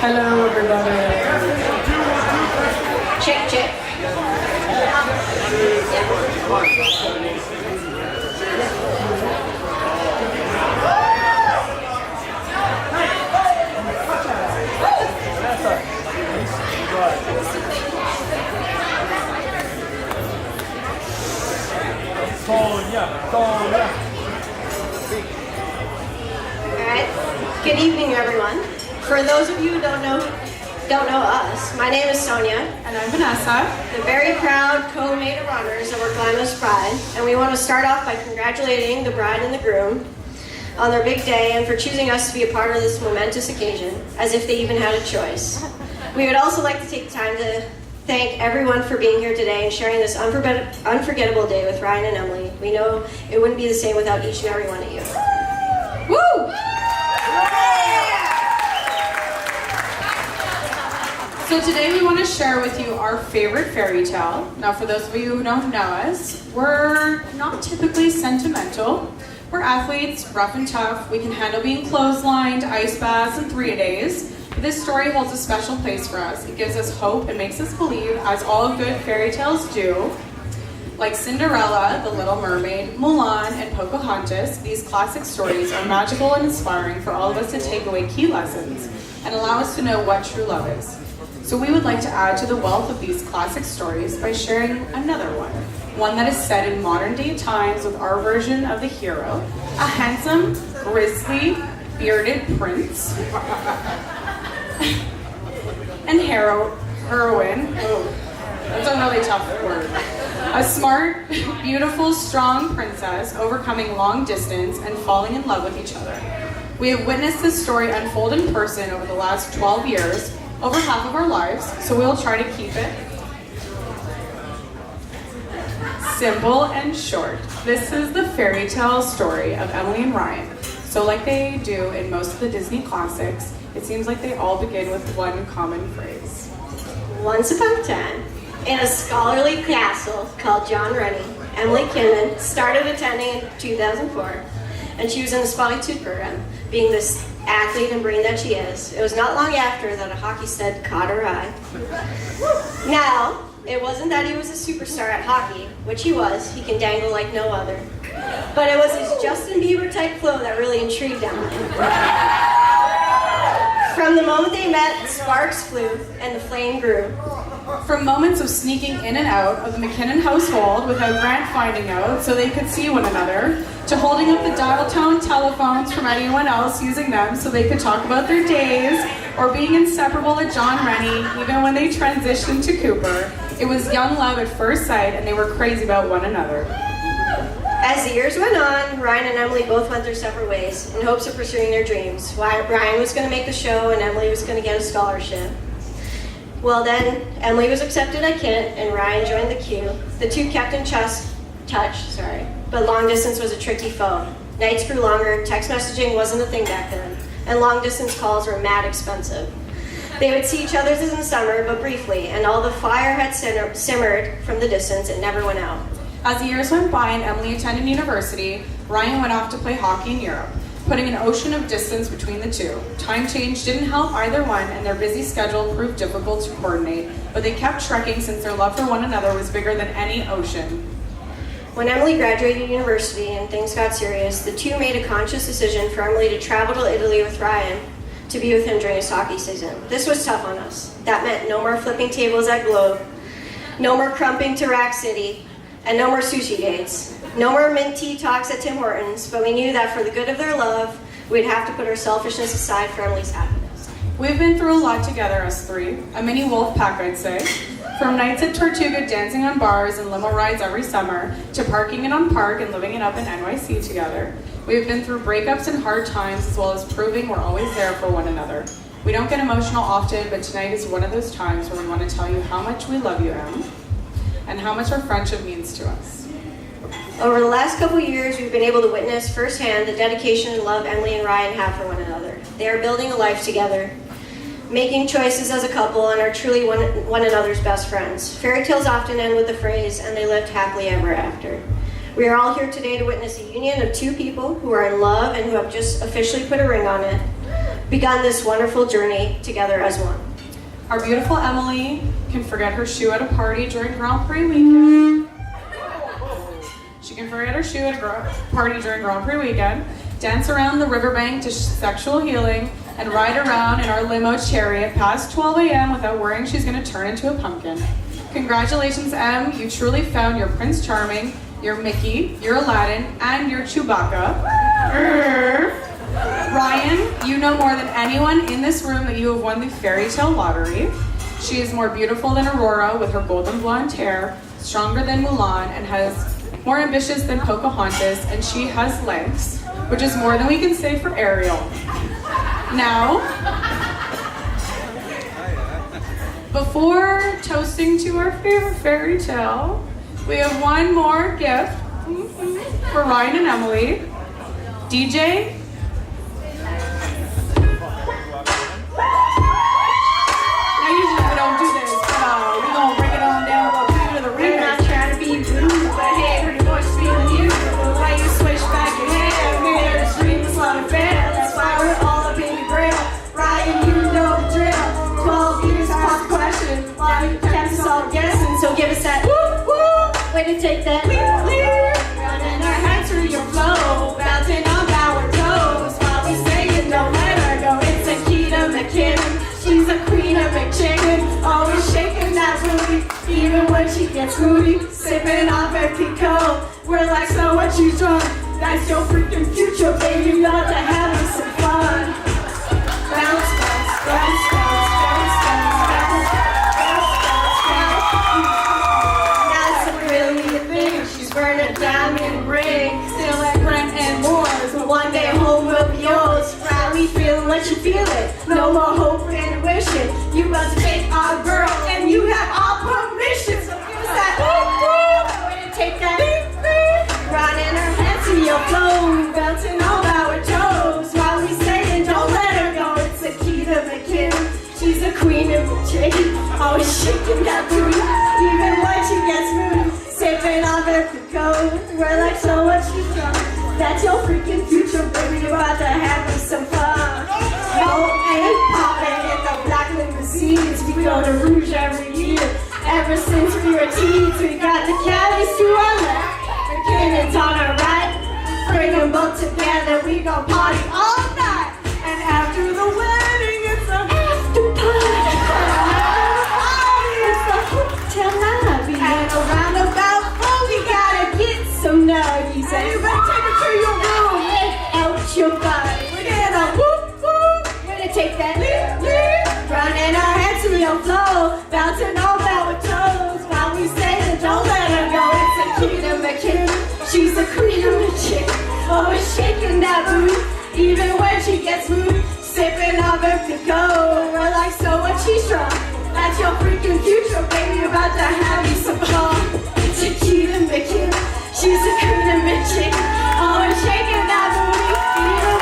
Hello, everybody. Check, check. Alright. Good evening, everyone. For those of you who don't know us, my name is Sonia. And I'm Vanessa. The very proud co-maid of honors of our glamorous bride, and we want to start off by congratulating the bride and the groom on their big day and for choosing us to be a part of this momentous occasion, as if they even had a choice. We would also like to take the time to thank everyone for being here today and sharing this unforgettable day with Ryan and Emily. We know it wouldn't be the same without each and every one of you. Woo! So today we want to share with you our favorite fairy tale. Now for those of you who don't know us, we're not typically sentimental. We're athletes, rough and tough. We can handle being clotheslined, ice baths, and 3-a-days. But this story holds a special place for us. It gives us hope and makes us believe, as all good fairy tales do. Like Cinderella, The Little Mermaid, Mulan, and Pocahontas, these classic stories are magical and inspiring for all of us to take away key lessons and allow us to know what true love is. So we would like to add to the wealth of these classic stories by sharing another one that is set in modern day times with our version of the hero, a handsome, grizzly, bearded prince, and heroine, that's a really tough word, a smart, beautiful, strong princess overcoming long distance and falling in love with each other. We have witnessed this story unfold in person over the last 12 years, over half of our lives, so we'll try to keep it simple and short. This is the fairy tale story of Emily and Ryan. So like they do in most of the Disney classics, it seems like they all begin with one common phrase. Once upon a time, in a scholarly castle called John Runnin, Emily Mackinnon started attending in 2004, and she was in the Spotty program, being this athlete and brain that she is. It was not long after that a hockey stud caught her eye. Now, it wasn't that he was a superstar at hockey, which he was. He can dangle like no other. But it was his Justin Bieber type flow that really intrigued Emily. From the moment they met, sparks flew and the flame grew. From moments of sneaking in and out of the Mackinnon household without Grant finding out so they could see one another, to holding up the dial tone telephones from anyone else using them so they could talk about their days, or being inseparable at John Rennie even when they transitioned to Cooper, it was young love at first sight and they were crazy about one another. As the years went on, Ryan and Emily both went their separate ways in hopes of pursuing their dreams. Ryan was going to make the show and Emily was going to get a scholarship. Well then, Emily was accepted at Kent and Ryan joined the queue. The two kept in touch, but long distance was a tricky foe. Nights grew longer, text messaging wasn't a thing back then, and long distance calls were mad expensive. They would see each other in the summer, but briefly, and all the fire had simmered from the distance, it never went out. As the years went by and Emily attended university, Ryan went off to play hockey in Europe, putting an ocean of distance between the two. Time change didn't help either one, and their busy schedule proved difficult to coordinate, but they kept trekking since their love for one another was bigger than any ocean. When Emily graduated university and things got serious, the two made a conscious decision for Emily to travel to Italy with Ryan to be with him during his hockey season. This was tough on us. That meant no more flipping tables at Globe, no more crumping to Rack City, and no more sushi dates. No more mint tea talks at Tim Hortons, but we knew that for the good of their love, we'd have to put our selfishness aside for Emily's happiness. We've been through a lot together, us three. A mini wolf pack, I'd say. From nights at Tortuga dancing on bars and limo rides every summer, to parking it on Park and living it up in NYC together. We've been through breakups and hard times, as well as proving we're always there for one another. We don't get emotional often, but tonight is one of those times where we want to tell you how much we love you, Em, and how much our friendship means to us. Over the last couple years, we've been able to witness firsthand the dedication and love Emily and Ryan have for one another. They are building a life together, making choices as a couple, and are truly one another's best friends. Fairy tales often end with the phrase, and they lived happily ever after. We are all here today to witness a union of two people who are in love and who have just officially put a ring on it. begun this wonderful journey together as one. Our beautiful Emily can forget her shoe at a party during Grand Prix weekend. She can forget her shoe at a party during Grand Prix weekend, dance around the riverbank to sexual healing, and ride around in our limo chariot past 12 a.m. without worrying she's going to turn into a pumpkin. Congratulations, Em. You truly found your Prince Charming, your Mickey, your Aladdin, and your Chewbacca. Ryan, you know more than anyone in this room that you have won the fairy tale lottery. She is more beautiful than Aurora with her golden blonde hair, stronger than Mulan, and more ambitious than Pocahontas, and she has legs, which is more than we can say for Ariel. Now, before toasting to our favorite fairy tale, we have one more gift for Ryan and Emily. DJ, now usually we don't do this, but we're gonna bring it on down about two to the ring. I'm not trying to be rude, but hey, pretty boy's feeling you. Why you switch back your hair? Man, the street was unfair. That's why we're all up in your grill. Ryan, you know the drill. 12 years past the question. Why you kept us all guessing? So give us that woo woo. Way to take that leap leap. Running our heads through your flow, bouncing on Bauer toes. While we singing, don't let her go. It's a key to McChicken. She's a queen of McChicken, always shaking that booty, even when she gets moody. Sippin off her cliquot, we're like, so what you drunk? That's your freaking future, baby. You ought to have me some fun. Bounce, bounce, bounce, bounce, bounce, bounce, bounce, bounce, bounce. That's a brilliant thing. She's burning a diamond ring, still like rent and Moors. But one day home will be yours. Proudly feeling what you feeling. No more hope and wishing. You about to take our girl, and you have all permission. So give us that way to take that running her head to your flow, bouncing all our toes. While we saying don't let her go, it's a key to McKinnon. She's a queen of McChicken, always shaking that booty, even when she gets moody. Sipping on her cliquot, we're like, so what you drunk? That's your freaking future, baby. You're about to have me some fun. No, ain't popping in the black limousines. We go to Rouge every year. Ever since we were teens, we got the Callie's to our left, McKinnon's on our right. Bring them both together, we gon' party all night. And after the wedding, it's a after party. It's the hotel lobby. And around about 4, we gotta get some nuggies. And you better take it to your room, let out your body. We're gonna whoop whoop, we're gonna take that leap leap, running our heads to your flow, bouncing all our toes. While we say that don't let her go, it's a key to McKicken. She's the queen of McChicken, always shaking that booty, even when she gets moody. Sipping on her cliquot, we're like, so what she's drunk? That's your freaking future, baby. You're about to have you some fun. It's a key to McKicken. She's the queen of McChicken, always shaking that booty, even